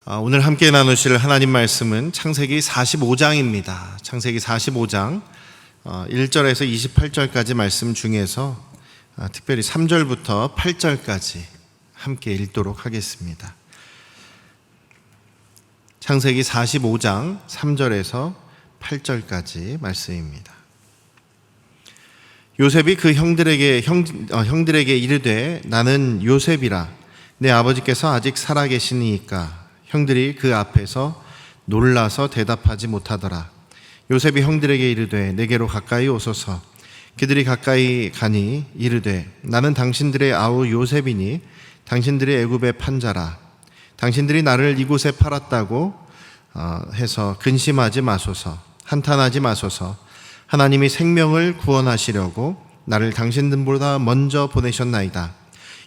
오늘 함께 나누실 하나님 말씀은 창세기 45장입니다. 창세기 45장 1절에서 28절까지 말씀 중에서 특별히 3절부터 8절까지 함께 읽도록 하겠습니다. 창세기 45장 3절에서 8절까지 말씀입니다. 요셉이 그 형들에게 이르되 나는 요셉이라 내 아버지께서 아직 살아계시니이까 형들이 그 앞에서 놀라서 대답하지 못하더라. 요셉이 형들에게 이르되 내게로 가까이 오소서. 그들이 가까이 가니 이르되 나는 당신들의 아우 요셉이니 당신들이 애굽의 판자라. 당신들이 나를 이곳에 팔았다고 해서 근심하지 마소서. 한탄하지 마소서. 하나님이 생명을 구원하시려고 나를 당신들보다 먼저 보내셨나이다.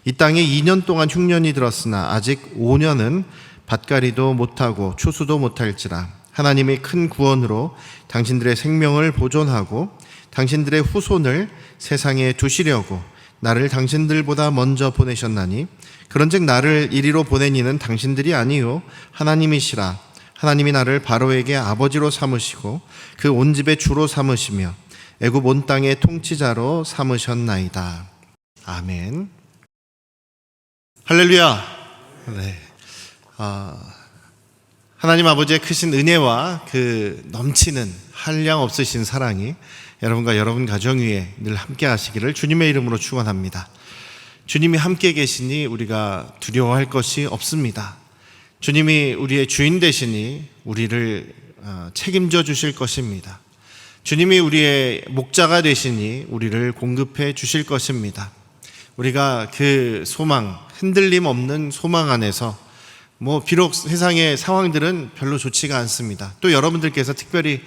이 땅에 2년 동안 흉년이 들었으나 아직 5년은 밭갈이도 못하고 추수도 못할지라. 하나님이 큰 구원으로 당신들의 생명을 보존하고 당신들의 후손을 세상에 두시려고 나를 당신들보다 먼저 보내셨나니 그런즉 나를 이리로 보낸 이는 당신들이 아니요 하나님이시라. 하나님이 나를 바로에게 아버지로 삼으시고 그 온 집의 주로 삼으시며 애굽 온 땅의 통치자로 삼으셨나이다. 아멘. 할렐루야. 네. 하나님 아버지의 크신 은혜와 그 넘치는 한량 없으신 사랑이 여러분과 여러분 가정 위에 늘 함께 하시기를 주님의 이름으로 축원합니다. 주님이 함께 계시니 우리가 두려워할 것이 없습니다. 주님이 우리의 주인 되시니 우리를 책임져 주실 것입니다. 주님이 우리의 목자가 되시니 우리를 공급해 주실 것입니다. 우리가 그 소망, 흔들림 없는 소망 안에서 비록 세상의 상황들은 별로 좋지가 않습니다. 또 여러분들께서 특별히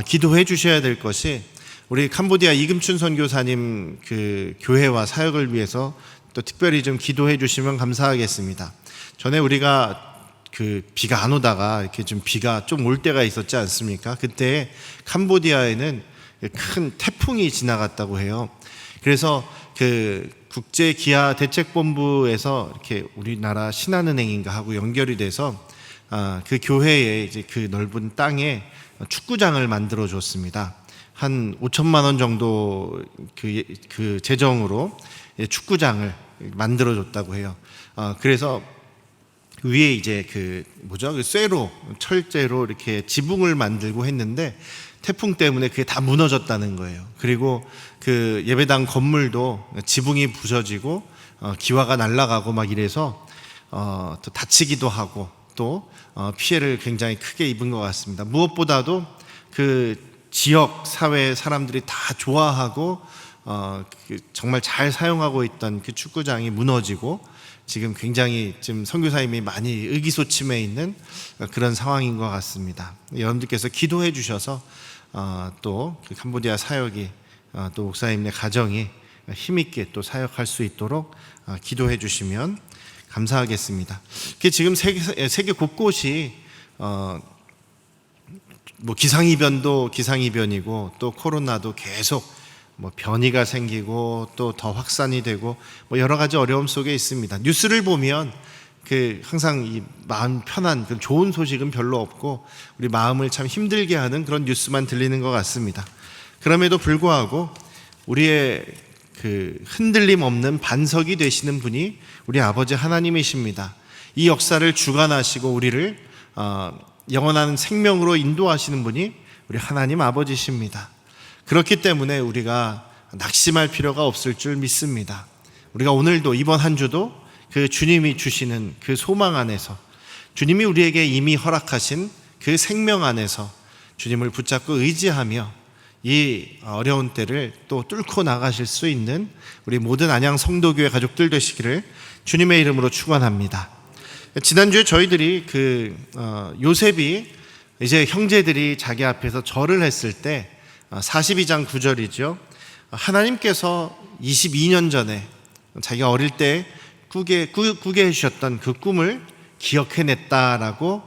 기도해 주셔야 될 것이 우리 캄보디아 이금춘 선교사님 그 교회와 사역을 위해서 또 특별히 좀 기도해 주시면 감사하겠습니다. 전에 우리가 그 비가 안 오다가 이렇게 좀 비가 좀 올 때가 있었지 않습니까? 그때 캄보디아에는 큰 태풍이 지나갔다고 해요. 그래서 그 국제기아대책본부에서 이렇게 우리나라 신한은행인가 하고 연결이 돼서 그 교회에 이제 그 넓은 땅에 축구장을 만들어 줬습니다. 한 5천만 원 정도 그 재정으로 축구장을 만들어 줬다고 해요. 그래서 위에 이제 그 쇠로 철제로 이렇게 지붕을 만들고 했는데 태풍 때문에 그게 다 무너졌다는 거예요. 그리고 그 예배당 건물도 지붕이 부서지고 기와가 날아가고 막 이래서 또 다치기도 하고 또 피해를 굉장히 크게 입은 것 같습니다. 무엇보다도 그 지역 사회 사람들이 다 좋아하고 정말 잘 사용하고 있던 그 축구장이 무너지고 지금 굉장히 지금 선교사님이 많이 의기소침해 있는 그런 상황인 것 같습니다. 여러분들께서 기도해 주셔서 또 그 캄보디아 사역이 또 목사님의 가정이 힘있게 또 사역할 수 있도록 기도해 주시면 감사하겠습니다. 지금 세계 곳곳이 기상이변도 기상이변이고 또 코로나도 계속 변이가 생기고 또 더 확산이 되고 여러 가지 어려움 속에 있습니다. 뉴스를 보면 항상 이 마음 편한 그런 좋은 소식은 별로 없고 우리 마음을 참 힘들게 하는 그런 뉴스만 들리는 것 같습니다. 그럼에도 불구하고 우리의 그 흔들림 없는 반석이 되시는 분이 우리 아버지 하나님이십니다. 이 역사를 주관하시고 우리를 영원한 생명으로 인도하시는 분이 우리 하나님 아버지십니다. 그렇기 때문에 우리가 낙심할 필요가 없을 줄 믿습니다. 우리가 오늘도 이번 한 주도 그 주님이 주시는 그 소망 안에서 주님이 우리에게 이미 허락하신 그 생명 안에서 주님을 붙잡고 의지하며 이 어려운 때를 또 뚫고 나가실 수 있는 우리 모든 안양 성도교회 가족들 되시기를 주님의 이름으로 축원합니다. 지난주에 저희들이 요셉이 이제 형제들이 자기 앞에서 절을 했을 때 42장 9절이죠. 하나님께서 22년 전에 자기가 어릴 때 꾸게 해주셨던 그 꿈을 기억해냈다라고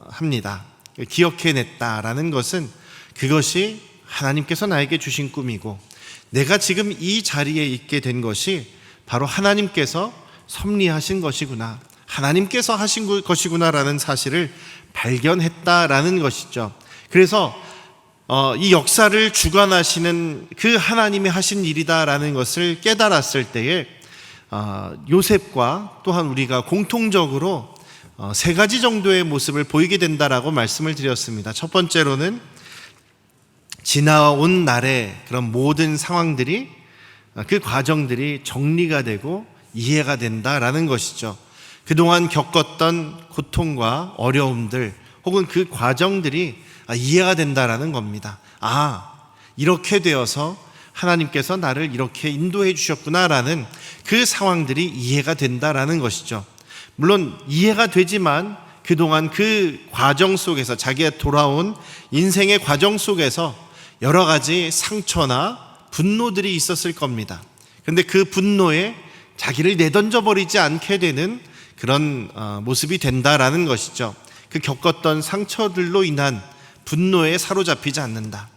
합니다. 기억해냈다라는 것은 그것이 하나님께서 나에게 주신 꿈이고 내가 지금 이 자리에 있게 된 것이 바로 하나님께서 섭리하신 것이구나. 하나님께서 하신 것이구나라는 사실을 발견했다라는 것이죠. 그래서 이 역사를 주관하시는 그 하나님이 하신 일이다라는 것을 깨달았을 때에 요셉과 또한 우리가 공통적으로 세 가지 정도의 모습을 보이게 된다라고 말씀을 드렸습니다. 첫 번째로는 지나온 날의 그런 모든 상황들이, 그 과정들이 정리가 되고 이해가 된다라는 것이죠. 그동안 겪었던 고통과 어려움들 혹은 그 과정들이 이해가 된다라는 겁니다. 이렇게 되어서 하나님께서 나를 이렇게 인도해 주셨구나라는 그 상황들이 이해가 된다라는 것이죠. 물론 이해가 되지만 그동안 그 과정 속에서, 자기가 돌아온 인생의 과정 속에서 여러 가지 상처나 분노들이 있었을 겁니다. 그런데 그 분노에 자기를 내던져 버리지 않게 되는 그런 모습이 된다라는 것이죠. 그 겪었던 상처들로 인한 분노에 사로잡히지 않는다.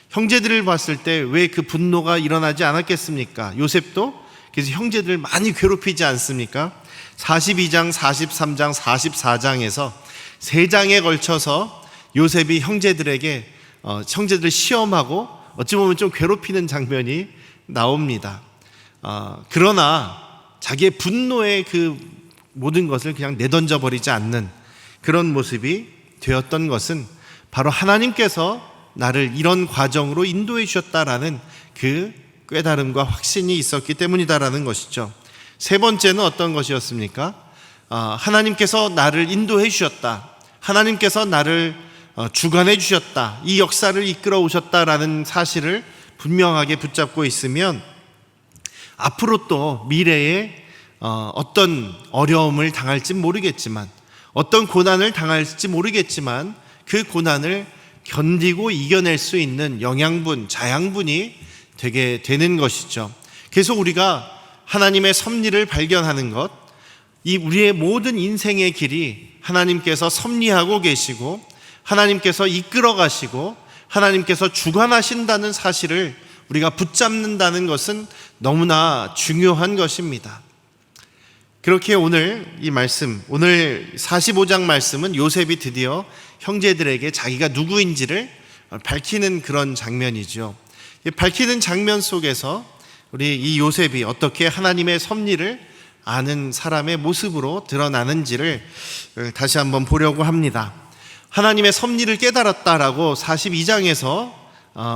형제들을 봤을 때 왜 그 분노가 일어나지 않았겠습니까? 요셉도 그래서 형제들을 많이 괴롭히지 않습니까? 42장, 43장, 44장에서 3장에 걸쳐서 요셉이 형제들에게 형제들을 시험하고 어찌 보면 좀 괴롭히는 장면이 나옵니다. 그러나 자기의 분노의 그 모든 것을 그냥 내던져 버리지 않는 그런 모습이 되었던 것은 바로 하나님께서 나를 이런 과정으로 인도해 주셨다라는 그 깨달음과 확신이 있었기 때문이다라는 것이죠. 세 번째는 어떤 것이었습니까? 하나님께서 나를 인도해 주셨다. 하나님께서 나를 주관해 주셨다. 이 역사를 이끌어 오셨다라는 사실을 분명하게 붙잡고 있으면 앞으로 또 미래에 어떤 어려움을 당할지 모르겠지만, 어떤 고난을 당할지 모르겠지만 그 고난을 견디고 이겨낼 수 있는 영양분, 자양분이 되게 되는 것이죠. 그래서 우리가 하나님의 섭리를 발견하는 것, 이 우리의 모든 인생의 길이 하나님께서 섭리하고 계시고 하나님께서 이끌어 가시고 하나님께서 주관하신다는 사실을 우리가 붙잡는다는 것은 너무나 중요한 것입니다. 그렇게 오늘 이 말씀, 오늘 45장 말씀은 요셉이 드디어 형제들에게 자기가 누구인지를 밝히는 그런 장면이죠. 밝히는 장면 속에서 우리 이 요셉이 어떻게 하나님의 섭리를 아는 사람의 모습으로 드러나는지를 다시 한번 보려고 합니다. 하나님의 섭리를 깨달았다라고 42장에서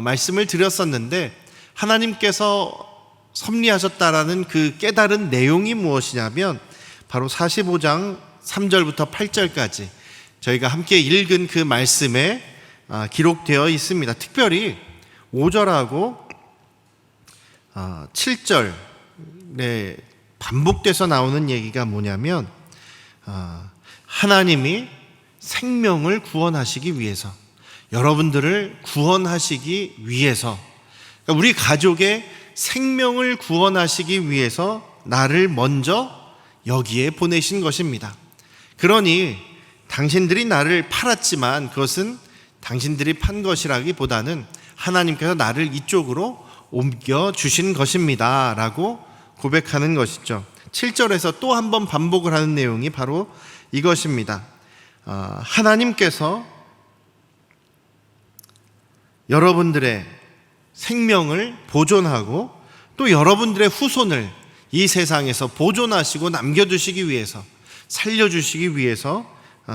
말씀을 드렸었는데, 하나님께서 섭리하셨다라는 그 깨달은 내용이 무엇이냐면 바로 45장 3절부터 8절까지 저희가 함께 읽은 그 말씀에 기록되어 있습니다. 특별히 5절하고 7절에 반복돼서 나오는 얘기가 뭐냐면 하나님이 생명을 구원하시기 위해서, 여러분들을 구원하시기 위해서, 그러니까 우리 가족의 생명을 구원하시기 위해서 나를 먼저 여기에 보내신 것입니다. 그러니 당신들이 나를 팔았지만 그것은 당신들이 판 것이라기보다는 하나님께서 나를 이쪽으로 옮겨주신 것입니다 라고 고백하는 것이죠. 7절에서 또 한 번 반복을 하는 내용이 바로 이것입니다. 하나님께서 여러분들의 생명을 보존하고 또 여러분들의 후손을 이 세상에서 보존하시고 남겨두시기 위해서, 살려주시기 위해서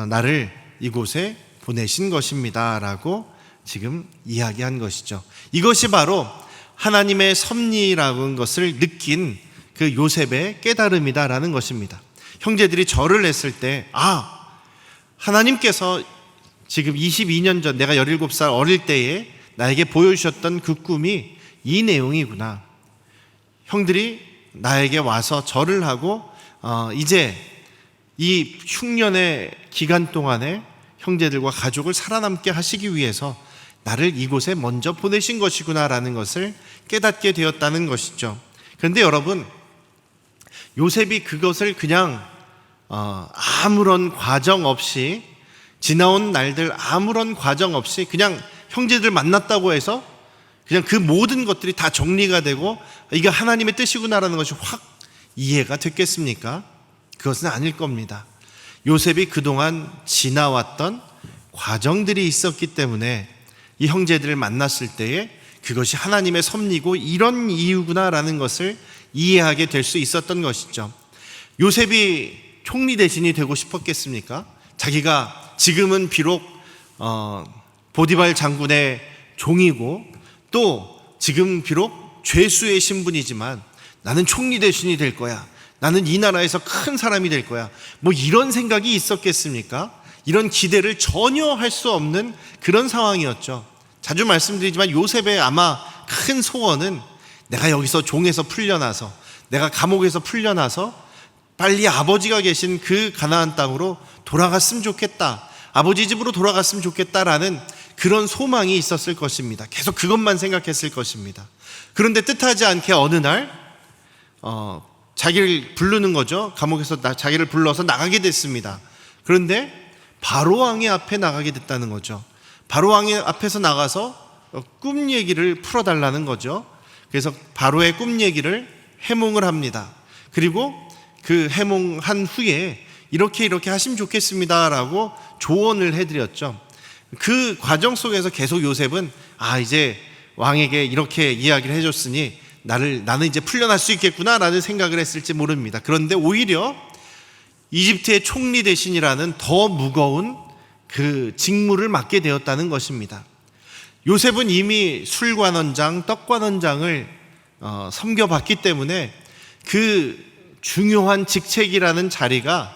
나를 이곳에 보내신 것입니다 라고 지금 이야기한 것이죠. 이것이 바로 하나님의 섭리라는 것을 느낀 그 요셉의 깨달음이다라는 것입니다. 형제들이 절을 했을 때 하나님께서 지금 22년 전 내가 17살 어릴 때에 나에게 보여주셨던 그 꿈이 이 내용이구나. 형들이 나에게 와서 절을 하고 이제 이 흉년의 기간 동안에 형제들과 가족을 살아남게 하시기 위해서 나를 이곳에 먼저 보내신 것이구나라는 것을 깨닫게 되었다는 것이죠. 그런데 여러분, 요셉이 그것을 그냥 아무런 과정 없이, 지나온 날들 아무런 과정 없이 그냥 형제들 만났다고 해서 그냥 그 모든 것들이 다 정리가 되고 이게 하나님의 뜻이구나라는 것이 확 이해가 됐겠습니까? 그것은 아닐 겁니다. 요셉이 그동안 지나왔던 과정들이 있었기 때문에 이 형제들을 만났을 때에 그것이 하나님의 섭리고 이런 이유구나라는 것을 이해하게 될 수 있었던 것이죠. 요셉이 총리 대신이 되고 싶었겠습니까? 자기가 지금은 비록 보디발 장군의 종이고 또 지금 비록 죄수의 신분이지만 나는 총리 대신이 될 거야, 나는 이 나라에서 큰 사람이 될 거야, 뭐 이런 생각이 있었겠습니까? 이런 기대를 전혀 할 수 없는 그런 상황이었죠. 자주 말씀드리지만 요셉의 아마 큰 소원은 내가 여기서 종에서 풀려나서, 내가 감옥에서 풀려나서 빨리 아버지가 계신 그 가나안 땅으로 돌아갔으면 좋겠다, 아버지 집으로 돌아갔으면 좋겠다라는 그런 소망이 있었을 것입니다. 계속 그것만 생각했을 것입니다. 그런데 뜻하지 않게 어느 날 자기를 부르는 거죠. 감옥에서 자기를 불러서 나가게 됐습니다. 그런데 바로 왕의 앞에 나가게 됐다는 거죠. 바로 왕의 앞에서 나가서 꿈 얘기를 풀어달라는 거죠. 그래서 바로의 꿈 얘기를 해몽을 합니다. 그리고 그 해몽한 후에 이렇게 하시면 좋겠습니다 라고 조언을 해드렸죠. 그 과정 속에서 계속 요셉은 이제 왕에게 이렇게 이야기를 해줬으니 나는 이제 풀려날 수 있겠구나 라는 생각을 했을지 모릅니다. 그런데 오히려 이집트의 총리 대신이라는 더 무거운 그 직무를 맡게 되었다는 것입니다. 요셉은 이미 술관원장, 떡관원장을 섬겨봤기 때문에 그 중요한 직책이라는 자리가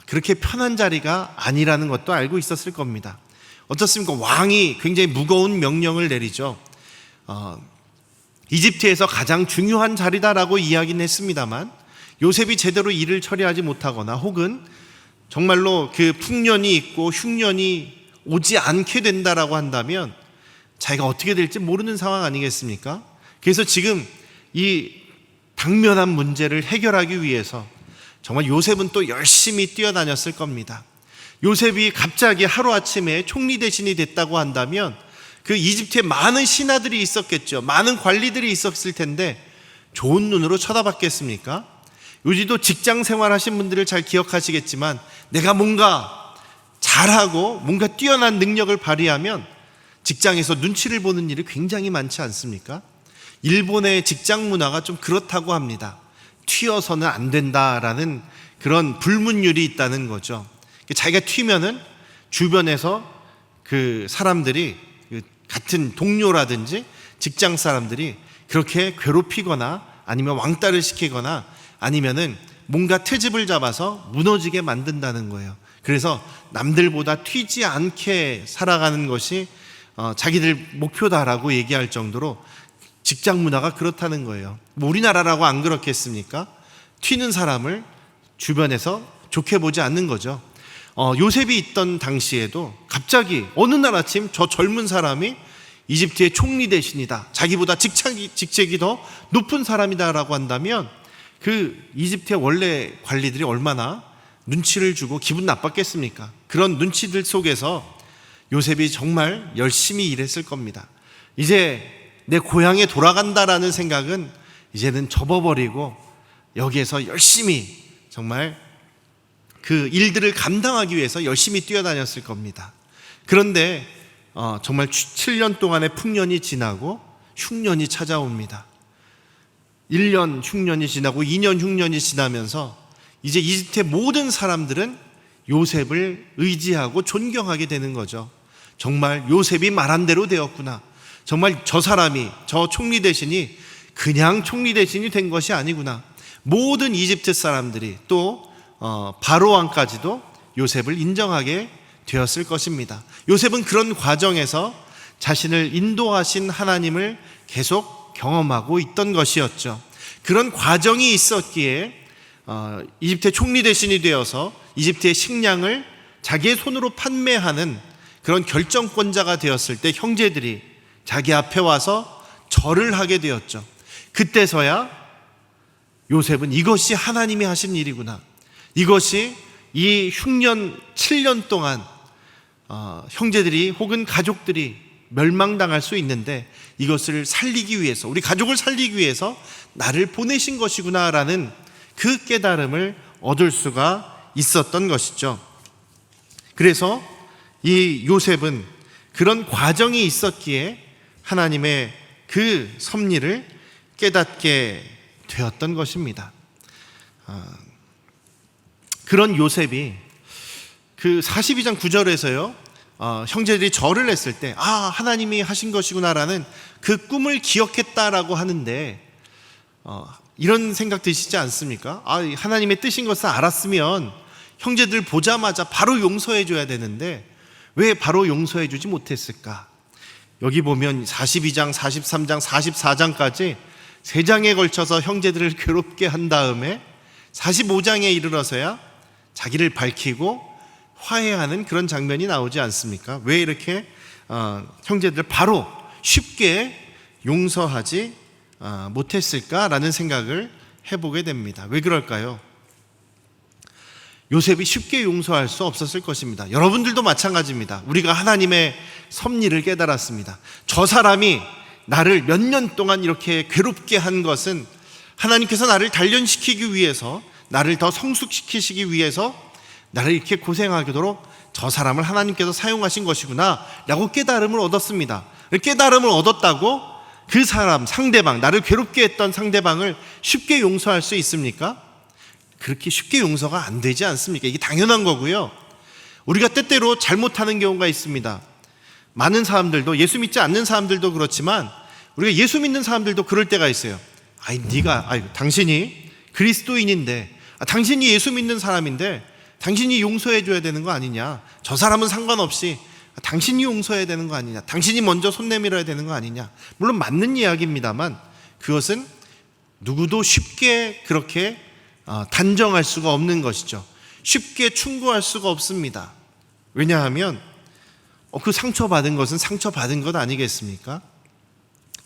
그렇게 편한 자리가 아니라는 것도 알고 있었을 겁니다. 어떻습니까? 왕이 굉장히 무거운 명령을 내리죠. 이집트에서 가장 중요한 자리다라고 이야기는 했습니다만 요셉이 제대로 일을 처리하지 못하거나 혹은 정말로 그 풍년이 있고 흉년이 오지 않게 된다라고 한다면 자기가 어떻게 될지 모르는 상황 아니겠습니까? 그래서 지금 이 당면한 문제를 해결하기 위해서 정말 요셉은 또 열심히 뛰어다녔을 겁니다. 요셉이 갑자기 하루아침에 총리 대신이 됐다고 한다면 그 이집트에 많은 신하들이 있었겠죠. 많은 관리들이 있었을 텐데 좋은 눈으로 쳐다봤겠습니까? 요지도 직장 생활하신 분들을 잘 기억하시겠지만 내가 뭔가 잘하고 뭔가 뛰어난 능력을 발휘하면 직장에서 눈치를 보는 일이 굉장히 많지 않습니까? 일본의 직장 문화가 좀 그렇다고 합니다. 튀어서는 안 된다라는 그런 불문율이 있다는 거죠. 자기가 튀면은 주변에서 그 사람들이 같은 동료라든지 직장 사람들이 그렇게 괴롭히거나 아니면 왕따를 시키거나 아니면은 뭔가 트집을 잡아서 무너지게 만든다는 거예요. 그래서 남들보다 튀지 않게 살아가는 것이 자기들 목표다라고 얘기할 정도로 직장 문화가 그렇다는 거예요. 뭐 우리나라라고 안 그렇겠습니까? 튀는 사람을 주변에서 좋게 보지 않는 거죠. 요셉이 있던 당시에도 갑자기 어느 날 아침 저 젊은 사람이 이집트의 총리 대신이다, 자기보다 직책이 더 높은 사람이다라고 한다면 그 이집트의 원래 관리들이 얼마나 눈치를 주고 기분 나빴겠습니까? 그런 눈치들 속에서 요셉이 정말 열심히 일했을 겁니다. 이제 내 고향에 돌아간다라는 생각은 이제는 접어버리고 여기에서 열심히 정말 그 일들을 감당하기 위해서 열심히 뛰어다녔을 겁니다. 그런데 정말 7년 동안의 풍년이 지나고 흉년이 찾아옵니다. 1년 흉년이 지나고 2년 흉년이 지나면서 이제 이집트의 모든 사람들은 요셉을 의지하고 존경하게 되는 거죠. 정말 요셉이 말한 대로 되었구나. 정말 저 사람이, 저 총리 대신이 그냥 총리 대신이 된 것이 아니구나. 모든 이집트 사람들이 또 바로 왕까지도 요셉을 인정하게 되었을 것입니다. 요셉은 그런 과정에서 자신을 인도하신 하나님을 계속 경험하고 있던 것이었죠. 그런 과정이 있었기에 이집트의 총리 대신이 되어서 이집트의 식량을 자기의 손으로 판매하는 그런 결정권자가 되었을 때 형제들이 자기 앞에 와서 절을 하게 되었죠. 그때서야 요셉은 이것이 하나님이 하신 일이구나, 이것이 이 흉년 7년 동안 형제들이 혹은 가족들이 멸망당할 수 있는데 이것을 살리기 위해서, 우리 가족을 살리기 위해서 나를 보내신 것이구나라는 그 깨달음을 얻을 수가 있었던 것이죠. 그래서 이 요셉은 그런 과정이 있었기에 하나님의 그 섭리를 깨닫게 되었던 것입니다. 그런 요셉이 그 42장 9절에서요 형제들이 절을 했을 때 하나님이 하신 것이구나라는 그 꿈을 기억했다라고 하는데 이런 생각 드시지 않습니까? 하나님의 뜻인 것을 알았으면 형제들 보자마자 바로 용서해 줘야 되는데 왜 바로 용서해 주지 못했을까? 여기 보면 42장, 43장, 44장까지 3장에 걸쳐서 형제들을 괴롭게 한 다음에 45장에 이르러서야 자기를 밝히고 화해하는 그런 장면이 나오지 않습니까? 왜 이렇게 형제들 바로 쉽게 용서하지 못했을까라는 생각을 해보게 됩니다. 왜 그럴까요? 요셉이 쉽게 용서할 수 없었을 것입니다. 여러분들도 마찬가지입니다. 우리가 하나님의 섭리를 깨달았습니다. 저 사람이 나를 몇 년 동안 이렇게 괴롭게 한 것은 하나님께서 나를 단련시키기 위해서, 나를 더 성숙시키시기 위해서 나를 이렇게 고생하도록 저 사람을 하나님께서 사용하신 것이구나 라고 깨달음을 얻었습니다. 깨달음을 얻었다고 그 사람, 상대방, 나를 괴롭게 했던 상대방을 쉽게 용서할 수 있습니까? 그렇게 쉽게 용서가 안 되지 않습니까? 이게 당연한 거고요. 우리가 때때로 잘못하는 경우가 있습니다. 많은 사람들도, 예수 믿지 않는 사람들도 그렇지만 우리가 예수 믿는 사람들도 그럴 때가 있어요. 당신이 그리스도인인데, 당신이 예수 믿는 사람인데 당신이 용서해 줘야 되는 거 아니냐? 저 사람은 상관없이 당신이 용서해야 되는 거 아니냐? 당신이 먼저 손 내밀어야 되는 거 아니냐? 물론 맞는 이야기입니다만 그것은 누구도 쉽게 그렇게 단정할 수가 없는 것이죠. 쉽게 충고할 수가 없습니다. 왜냐하면 그 상처받은 것은 상처받은 것 아니겠습니까?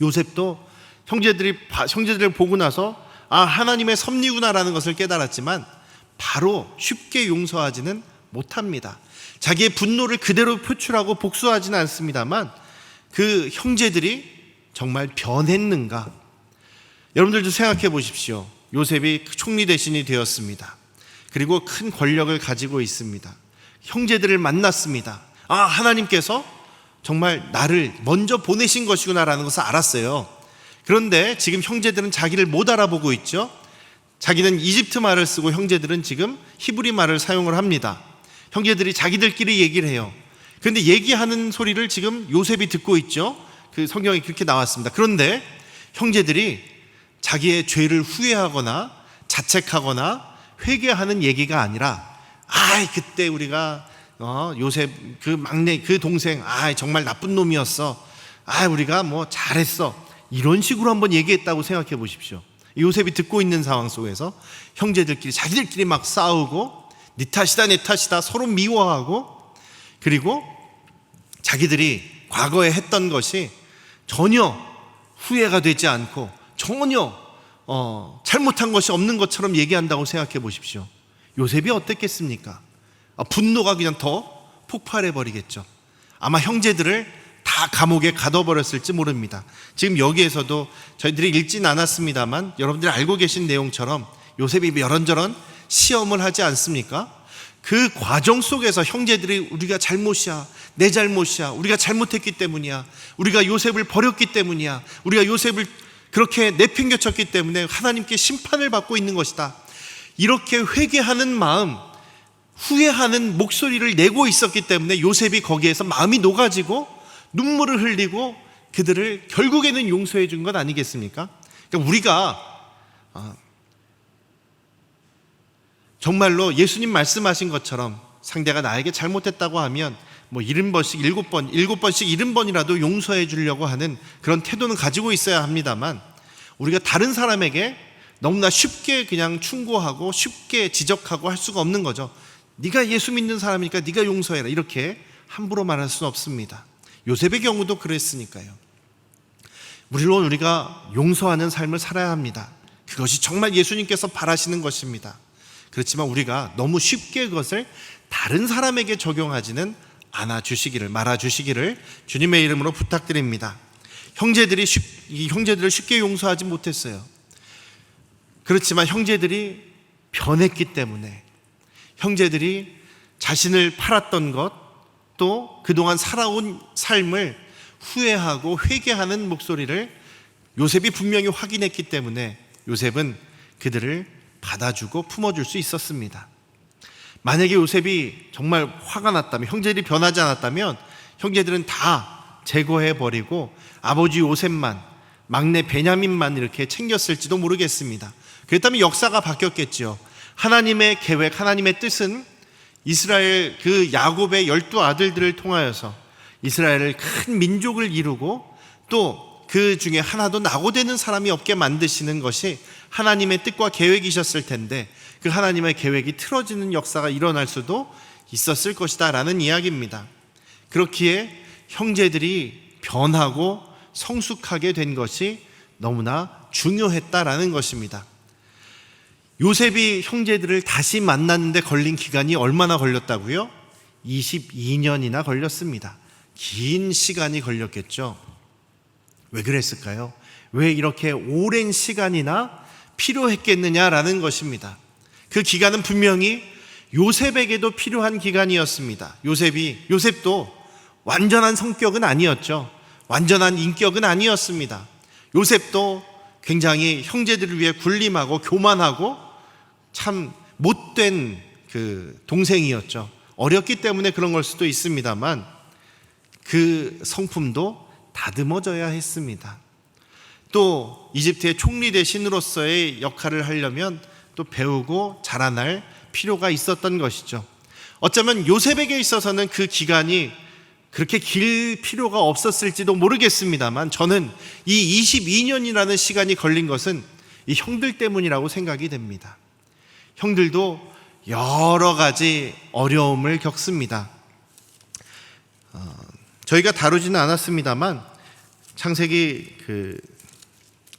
요셉도 형제들을 보고 나서 하나님의 섭리구나라는 것을 깨달았지만 바로 쉽게 용서하지는 못합니다. 자기의 분노를 그대로 표출하고 복수하지는 않습니다만 그 형제들이 정말 변했는가? 여러분들도 생각해 보십시오. 요셉이 총리 대신이 되었습니다. 그리고 큰 권력을 가지고 있습니다. 형제들을 만났습니다. 하나님께서 정말 나를 먼저 보내신 것이구나라는 것을 알았어요. 그런데 지금 형제들은 자기를 못 알아보고 있죠. 자기는 이집트 말을 쓰고 형제들은 지금 히브리 말을 사용을 합니다. 형제들이 자기들끼리 얘기를 해요. 그런데 얘기하는 소리를 지금 요셉이 듣고 있죠. 그 성경에 그렇게 나왔습니다. 그런데 형제들이 자기의 죄를 후회하거나 자책하거나 회개하는 얘기가 아니라 그때 우리가 요셉 그 막내 그 동생 정말 나쁜 놈이었어. 우리가 뭐 잘했어. 이런 식으로 한번 얘기했다고 생각해 보십시오. 요셉이 듣고 있는 상황 속에서 형제들끼리 자기들끼리 막 싸우고 네 탓이다 내 탓이다 서로 미워하고, 그리고 자기들이 과거에 했던 것이 전혀 후회가 되지 않고 전혀 잘못한 것이 없는 것처럼 얘기한다고 생각해 보십시오. 요셉이 어땠겠습니까? 분노가 그냥 더 폭발해 버리겠죠. 아마 형제들을 다 감옥에 가둬버렸을지 모릅니다. 지금 여기에서도 저희들이 읽진 않았습니다만 여러분들이 알고 계신 내용처럼 요셉이 이런저런 시험을 하지 않습니까? 그 과정 속에서 형제들이 우리가 잘못이야, 내 잘못이야, 우리가 잘못했기 때문이야, 우리가 요셉을 버렸기 때문이야, 우리가 요셉을 그렇게 내팽개쳤기 때문에 하나님께 심판을 받고 있는 것이다, 이렇게 회개하는 마음, 후회하는 목소리를 내고 있었기 때문에 요셉이 거기에서 마음이 녹아지고 눈물을 흘리고 그들을 결국에는 용서해 준 것 아니겠습니까? 그러니까 우리가 정말로 예수님 말씀하신 것처럼 상대가 나에게 잘못했다고 하면 70번씩 7번, 7번씩 70번이라도 용서해 주려고 하는 그런 태도는 가지고 있어야 합니다만, 우리가 다른 사람에게 너무나 쉽게 그냥 충고하고 쉽게 지적하고 할 수가 없는 거죠. 네가 예수 믿는 사람이니까 네가 용서해라, 이렇게 함부로 말할 수는 없습니다. 요셉의 경우도 그랬으니까요. 물론 우리가 용서하는 삶을 살아야 합니다. 그것이 정말 예수님께서 바라시는 것입니다. 그렇지만 우리가 너무 쉽게 그것을 다른 사람에게 적용하지는 말아주시기를 주님의 이름으로 부탁드립니다. 형제들을 쉽게 용서하지 못했어요. 그렇지만 형제들이 변했기 때문에 형제들이 자신을 팔았던 것, 또 그동안 살아온 삶을 후회하고 회개하는 목소리를 요셉이 분명히 확인했기 때문에 요셉은 그들을 받아주고 품어줄 수 있었습니다. 만약에 요셉이 정말 화가 났다면, 형제들이 변하지 않았다면 형제들은 다 제거해버리고 아버지 요셉만, 막내 베냐민만 이렇게 챙겼을지도 모르겠습니다. 그랬다면 역사가 바뀌었겠지요. 하나님의 계획, 하나님의 뜻은 이스라엘 그 야곱의 12아들들을 통하여서 이스라엘을 큰 민족을 이루고 또 그 중에 하나도 낙오되는 사람이 없게 만드시는 것이 하나님의 뜻과 계획이셨을 텐데, 그 하나님의 계획이 틀어지는 역사가 일어날 수도 있었을 것이다 라는 이야기입니다. 그렇기에 형제들이 변하고 성숙하게 된 것이 너무나 중요했다라는 것입니다. 요셉이 형제들을 다시 만났는데 걸린 기간이 얼마나 걸렸다고요? 22년이나 걸렸습니다. 긴 시간이 걸렸겠죠. 왜 그랬을까요? 왜 이렇게 오랜 시간이나 필요했겠느냐라는 것입니다. 그 기간은 분명히 요셉에게도 필요한 기간이었습니다. 요셉도 완전한 성격은 아니었죠. 완전한 인격은 아니었습니다. 요셉도 굉장히 형제들을 위해 군림하고 교만하고 참 못된 그 동생이었죠. 어렸기 때문에 그런 걸 수도 있습니다만 그 성품도 다듬어져야 했습니다. 또 이집트의 총리 대신으로서의 역할을 하려면 또 배우고 자라날 필요가 있었던 것이죠. 어쩌면 요셉에게 있어서는 그 기간이 그렇게 길 필요가 없었을지도 모르겠습니다만 저는 이 22년이라는 시간이 걸린 것은 이 형들 때문이라고 생각이 됩니다. 형들도 여러 가지 어려움을 겪습니다. 저희가 다루지는 않았습니다만 창세기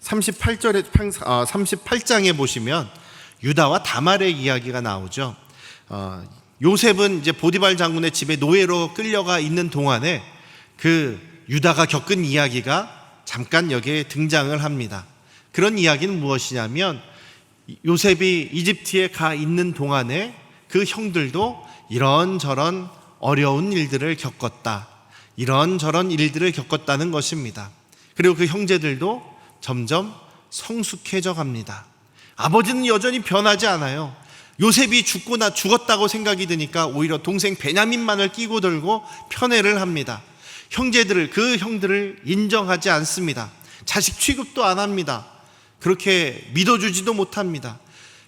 38장에 보시면 유다와 다말의 이야기가 나오죠. 요셉은 이제 보디발 장군의 집에 노예로 끌려가 있는 동안에 그 유다가 겪은 이야기가 잠깐 여기에 등장을 합니다. 그런 이야기는 무엇이냐면 요셉이 이집트에 가 있는 동안에 그 형들도 이런저런 어려운 일들을 겪었다. 이런저런 일들을 겪었다는 것입니다. 그리고 그 형제들도 점점 성숙해져 갑니다. 아버지는 여전히 변하지 않아요. 요셉이 죽었다고 생각이 드니까 오히려 동생 베냐민만을 끼고 들고 편애를 합니다. 그 형들을 인정하지 않습니다. 자식 취급도 안 합니다. 그렇게 믿어주지도 못합니다.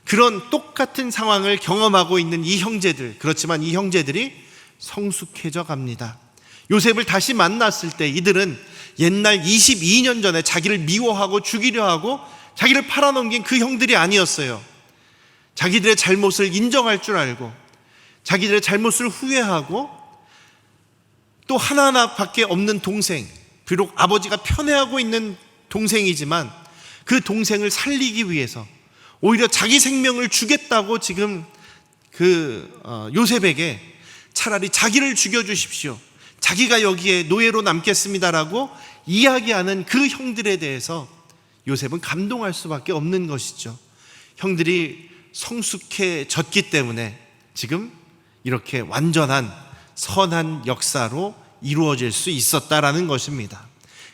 그런 똑같은 상황을 경험하고 있는 이 형제들, 그렇지만 이 형제들이 성숙해져 갑니다. 요셉을 다시 만났을 때 이들은 옛날 22년 전에 자기를 미워하고 죽이려 하고 자기를 팔아넘긴 그 형들이 아니었어요. 자기들의 잘못을 인정할 줄 알고 자기들의 잘못을 후회하고 또 하나하나밖에 없는 동생, 비록 아버지가 편애하고 있는 동생이지만 그 동생을 살리기 위해서 오히려 자기 생명을 주겠다고 지금 요셉에게 차라리 자기를 죽여주십시오, 자기가 여기에 노예로 남겠습니다라고 이야기하는 그 형들에 대해서 요셉은 감동할 수밖에 없는 것이죠. 형들이 성숙해졌기 때문에 지금 이렇게 완전한 선한 역사로 이루어질 수 있었다라는 것입니다.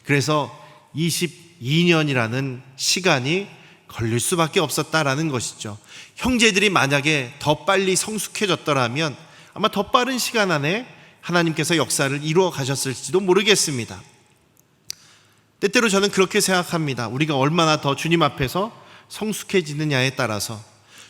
그래서 22년이라는 시간이 걸릴 수밖에 없었다라는 것이죠. 형제들이 만약에 더 빨리 성숙해졌더라면 아마 더 빠른 시간 안에 하나님께서 역사를 이루어 가셨을지도 모르겠습니다. 때때로 저는 그렇게 생각합니다. 우리가 얼마나 더 주님 앞에서 성숙해지느냐에 따라서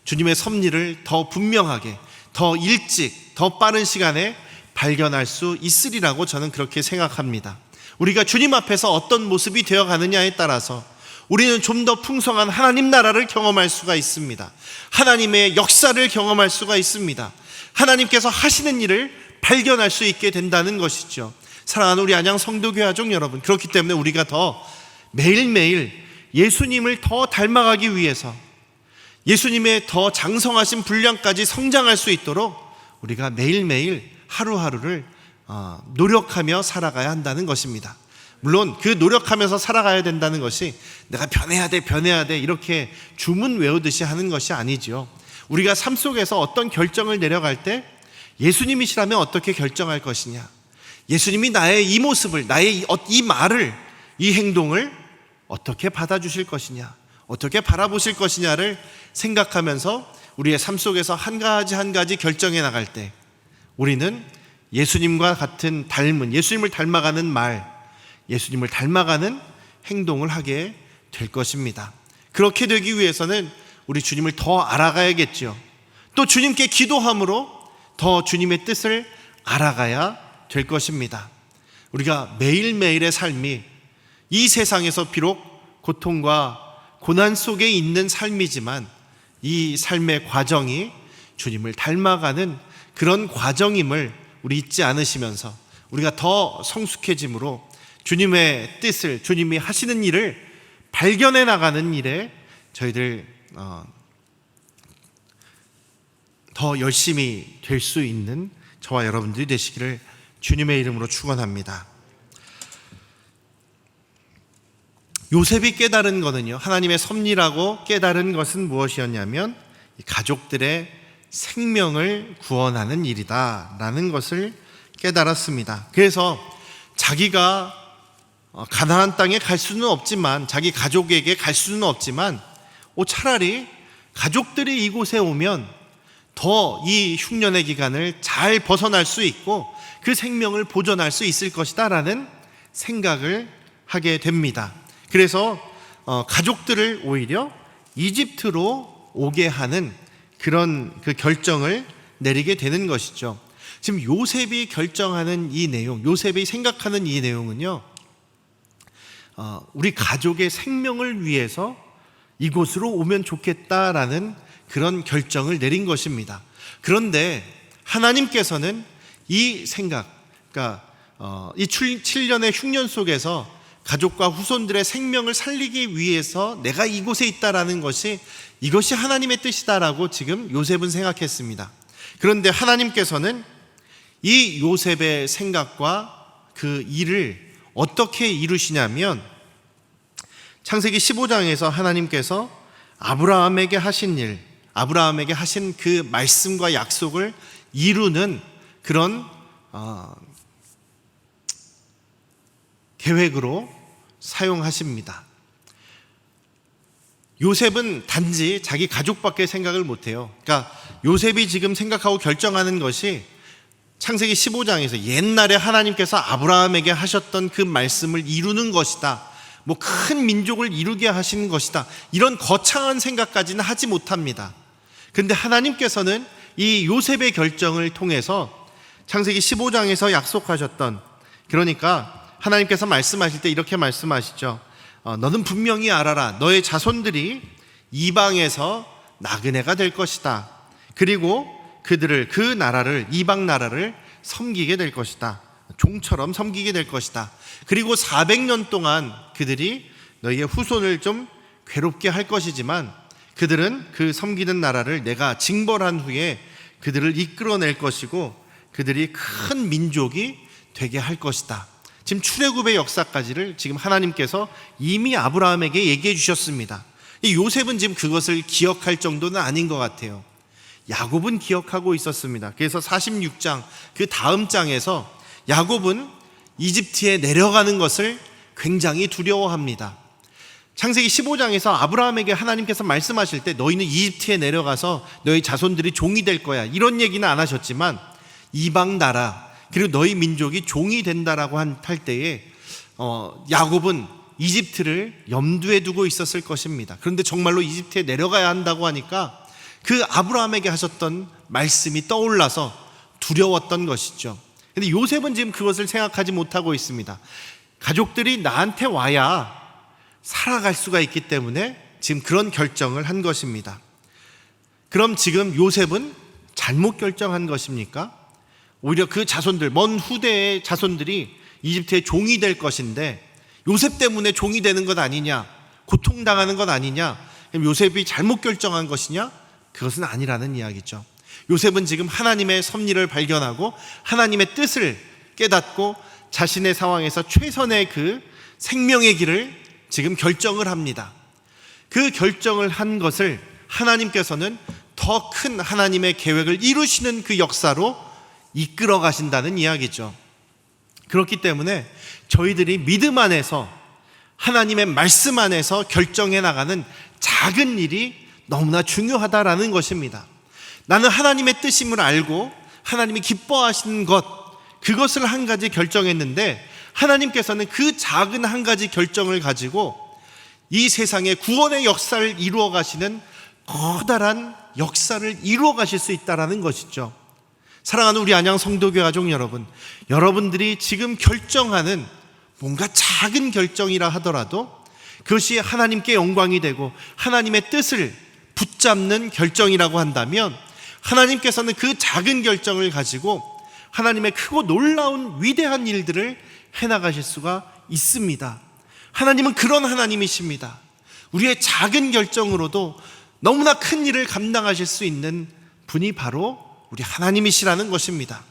주님의 섭리를 더 분명하게, 더 일찍, 더 빠른 시간에 발견할 수 있으리라고 저는 그렇게 생각합니다. 우리가 주님 앞에서 어떤 모습이 되어가느냐에 따라서 우리는 좀 더 풍성한 하나님 나라를 경험할 수가 있습니다. 하나님의 역사를 경험할 수가 있습니다. 하나님께서 하시는 일을 발견할 수 있게 된다는 것이죠. 사랑하는 우리 안양 성도교회 가족 여러분, 그렇기 때문에 우리가 더 매일매일 예수님을 더 닮아가기 위해서 예수님의 더 장성하신 분량까지 성장할 수 있도록 우리가 매일매일 하루하루를 노력하며 살아가야 한다는 것입니다. 물론 그 노력하면서 살아가야 된다는 것이 내가 변해야 돼 이렇게 주문 외우듯이 하는 것이 아니죠. 우리가 삶 속에서 어떤 결정을 내려갈 때 예수님이시라면 어떻게 결정할 것이냐, 예수님이 나의 이 모습을, 나의 이 말을, 이 행동을 어떻게 받아주실 것이냐, 어떻게 바라보실 것이냐를 생각하면서 우리의 삶 속에서 한 가지 한 가지 결정해 나갈 때 우리는 예수님과 같은 닮은, 예수님을 닮아가는 말, 예수님을 닮아가는 행동을 하게 될 것입니다. 그렇게 되기 위해서는 우리 주님을 더 알아가야겠죠. 또 주님께 기도함으로 더 주님의 뜻을 알아가야 될 것입니다. 우리가 매일매일의 삶이 이 세상에서 비록 고통과 고난 속에 있는 삶이지만 이 삶의 과정이 주님을 닮아가는 그런 과정임을 우리 잊지 않으시면서 우리가 더 성숙해짐으로 주님의 뜻을, 주님이 하시는 일을 발견해 나가는 일에 저희들 더 열심히 될 수 있는 저와 여러분들이 되시기를 주님의 이름으로 축원합니다. 요셉이 깨달은 것은요, 하나님의 섭리라고 깨달은 것은 무엇이었냐면 가족들의 생명을 구원하는 일이다 라는 것을 깨달았습니다. 그래서 자기가 가나안 땅에 갈 수는 없지만, 자기 가족에게 갈 수는 없지만 차라리 가족들이 이곳에 오면 더 이 흉년의 기간을 잘 벗어날 수 있고 그 생명을 보존할 수 있을 것이다 라는 생각을 하게 됩니다. 그래서 가족들을 오히려 이집트로 오게 하는 그런 그 결정을 내리게 되는 것이죠. 지금 요셉이 결정하는 이 내용, 요셉이 생각하는 이 내용은요, 우리 가족의 생명을 위해서 이곳으로 오면 좋겠다라는 그런 결정을 내린 것입니다. 그런데 하나님께서는 이 생각, 그러니까 이 7년의 흉년 속에서 가족과 후손들의 생명을 살리기 위해서 내가 이곳에 있다라는 것이, 이것이 하나님의 뜻이다라고 지금 요셉은 생각했습니다. 그런데 하나님께서는 이 요셉의 생각과 그 일을 어떻게 이루시냐면, 창세기 15장에서 하나님께서 아브라함에게 하신 일, 아브라함에게 하신 그 말씀과 약속을 이루는 그런 계획으로 사용하십니다. 요셉은 단지 자기 가족밖에 생각을 못해요. 그러니까 요셉이 지금 생각하고 결정하는 것이 창세기 15장에서 옛날에 하나님께서 아브라함에게 하셨던 그 말씀을 이루는 것이다, 큰 민족을 이루게 하시는 것이다, 이런 거창한 생각까지는 하지 못합니다. 그런데 하나님께서는 이 요셉의 결정을 통해서 창세기 15장에서 약속하셨던, 그러니까 하나님께서 말씀하실 때 이렇게 말씀하시죠. 너는 분명히 알아라. 너의 자손들이 이방에서 나그네가 될 것이다. 그리고 그들을, 그 나라를, 이방 나라를 섬기게 될 것이다. 종처럼 섬기게 될 것이다. 그리고 400년 동안 그들이 너희의 후손을 좀 괴롭게 할 것이지만 그들은 그 섬기는 나라를 내가 징벌한 후에 그들을 이끌어낼 것이고 그들이 큰 민족이 되게 할 것이다. 지금 출애굽의 역사까지를 지금 하나님께서 이미 아브라함에게 얘기해 주셨습니다. 이 요셉은 지금 그것을 기억할 정도는 아닌 것 같아요. 야곱은 기억하고 있었습니다. 그래서 46장 그 다음 장에서 야곱은 이집트에 내려가는 것을 굉장히 두려워합니다. 창세기 15장에서 아브라함에게 하나님께서 말씀하실 때 너희는 이집트에 내려가서 너희 자손들이 종이 될 거야, 이런 얘기는 안 하셨지만 이방 나라 그리고 너희 민족이 종이 된다라고 할 때에 야곱은 이집트를 염두에 두고 있었을 것입니다. 그런데 정말로 이집트에 내려가야 한다고 하니까 그 아브라함에게 하셨던 말씀이 떠올라서 두려웠던 것이죠. 그런데 요셉은 지금 그것을 생각하지 못하고 있습니다. 가족들이 나한테 와야 살아갈 수가 있기 때문에 지금 그런 결정을 한 것입니다. 그럼 지금 요셉은 잘못 결정한 것입니까? 오히려 그 자손들, 먼 후대의 자손들이 이집트의 종이 될 것인데 요셉 때문에 종이 되는 것 아니냐, 고통당하는 것 아니냐, 그럼 요셉이 잘못 결정한 것이냐? 그것은 아니라는 이야기죠. 요셉은 지금 하나님의 섭리를 발견하고 하나님의 뜻을 깨닫고 자신의 상황에서 최선의 그 생명의 길을 지금 결정을 합니다. 그 결정을 한 것을 하나님께서는 더 더 큰 하나님의 계획을 이루시는 그 역사로 이끌어 가신다는 이야기죠. 그렇기 때문에 저희들이 믿음 안에서, 하나님의 말씀 안에서 결정해 나가는 작은 일이 너무나 중요하다라는 것입니다. 나는 하나님의 뜻임을 알고 하나님이 기뻐하시는 것, 그것을 한 가지 결정했는데 하나님께서는 그 작은 한 가지 결정을 가지고 이 세상의 구원의 역사를 이루어 가시는 커다란 역사를 이루어 가실 수 있다는 것이죠. 사랑하는 우리 안양 성도교회 가족 여러분, 여러분들이 지금 결정하는 뭔가 작은 결정이라 하더라도 그것이 하나님께 영광이 되고 하나님의 뜻을 붙잡는 결정이라고 한다면 하나님께서는 그 작은 결정을 가지고 하나님의 크고 놀라운 위대한 일들을 해나가실 수가 있습니다. 하나님은 그런 하나님이십니다. 우리의 작은 결정으로도 너무나 큰 일을 감당하실 수 있는 분이 바로 우리 하나님이시라는 것입니다.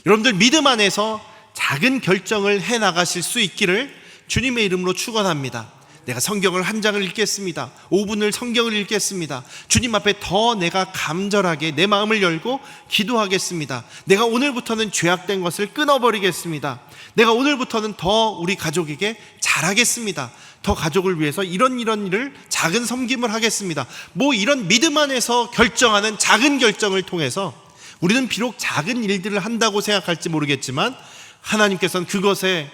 여러분들 믿음 안에서 작은 결정을 해나가실 수 있기를 주님의 이름으로 축원합니다. 내가 성경을 한 장을 읽겠습니다. 5분을 성경을 읽겠습니다. 주님 앞에 더 내가 간절하게 내 마음을 열고 기도하겠습니다. 내가 오늘부터는 죄악된 것을 끊어버리겠습니다. 내가 오늘부터는 더 우리 가족에게 잘하겠습니다. 더 가족을 위해서 이런 일을 작은 섬김을 하겠습니다. 이런 믿음 안에서 결정하는 작은 결정을 통해서 우리는 비록 작은 일들을 한다고 생각할지 모르겠지만 하나님께서는 그것에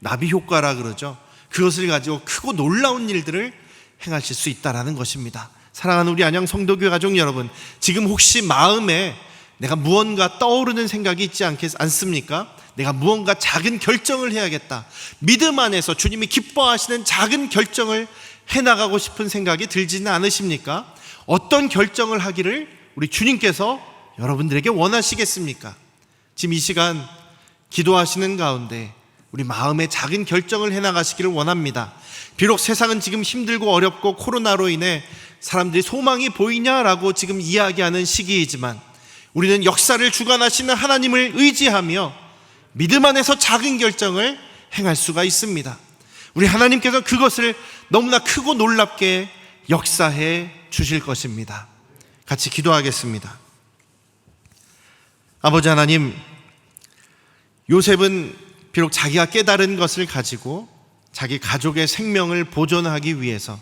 나비 효과라 그러죠. 그것을 가지고 크고 놀라운 일들을 행하실 수 있다는 것입니다. 사랑하는 우리 안양 성도교회 가족 여러분, 지금 혹시 마음에 내가 무언가 떠오르는 생각이 있지 않습니까? 내가 무언가 작은 결정을 해야겠다, 믿음 안에서 주님이 기뻐하시는 작은 결정을 해나가고 싶은 생각이 들지는 않으십니까? 어떤 결정을 하기를 우리 주님께서 여러분들에게 원하시겠습니까? 지금 이 시간 기도하시는 가운데 우리 마음의 작은 결정을 해나가시기를 원합니다. 비록 세상은 지금 힘들고 어렵고 코로나로 인해 사람들이 소망이 보이냐라고 지금 이야기하는 시기이지만 우리는 역사를 주관하시는 하나님을 의지하며 믿음 안에서 작은 결정을 행할 수가 있습니다. 우리 하나님께서 그것을 너무나 크고 놀랍게 역사해 주실 것입니다. 같이 기도하겠습니다. 아버지 하나님, 요셉은 비록 자기가 깨달은 것을 가지고 자기 가족의 생명을 보존하기 위해서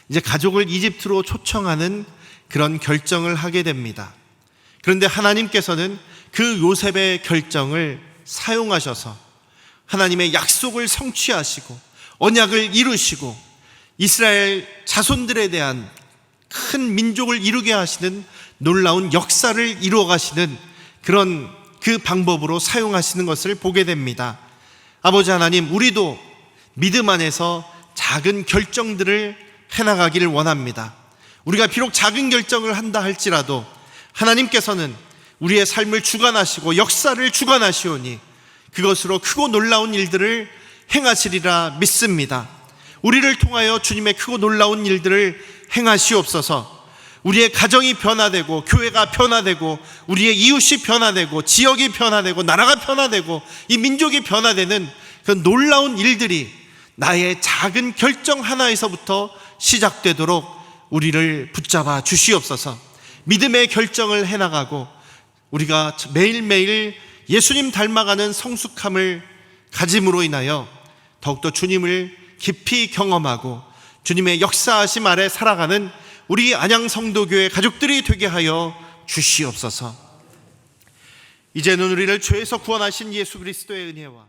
이제 가족을 이집트로 초청하는 그런 결정을 하게 됩니다. 그런데 하나님께서는 그 요셉의 결정을 사용하셔서 하나님의 약속을 성취하시고 언약을 이루시고 이스라엘 자손들에 대한 큰 민족을 이루게 하시는 놀라운 역사를 이루어 가시는 그런 그 방법으로 사용하시는 것을 보게 됩니다. 아버지 하나님, 우리도 믿음 안에서 작은 결정들을 해나가기를 원합니다. 우리가 비록 작은 결정을 한다 할지라도 하나님께서는 우리의 삶을 주관하시고 역사를 주관하시오니 그것으로 크고 놀라운 일들을 행하시리라 믿습니다. 우리를 통하여 주님의 크고 놀라운 일들을 행하시옵소서. 우리의 가정이 변화되고 교회가 변화되고 우리의 이웃이 변화되고 지역이 변화되고 나라가 변화되고 이 민족이 변화되는 그 놀라운 일들이 나의 작은 결정 하나에서부터 시작되도록 우리를 붙잡아 주시옵소서. 믿음의 결정을 해나가고 우리가 매일매일 예수님 닮아가는 성숙함을 가짐으로 인하여 더욱더 주님을 깊이 경험하고 주님의 역사하심 아래 살아가는 우리 안양 성도교회 가족들이 되게 하여 주시옵소서. 이제는 우리를 죄에서 구원하신 예수 그리스도의 은혜와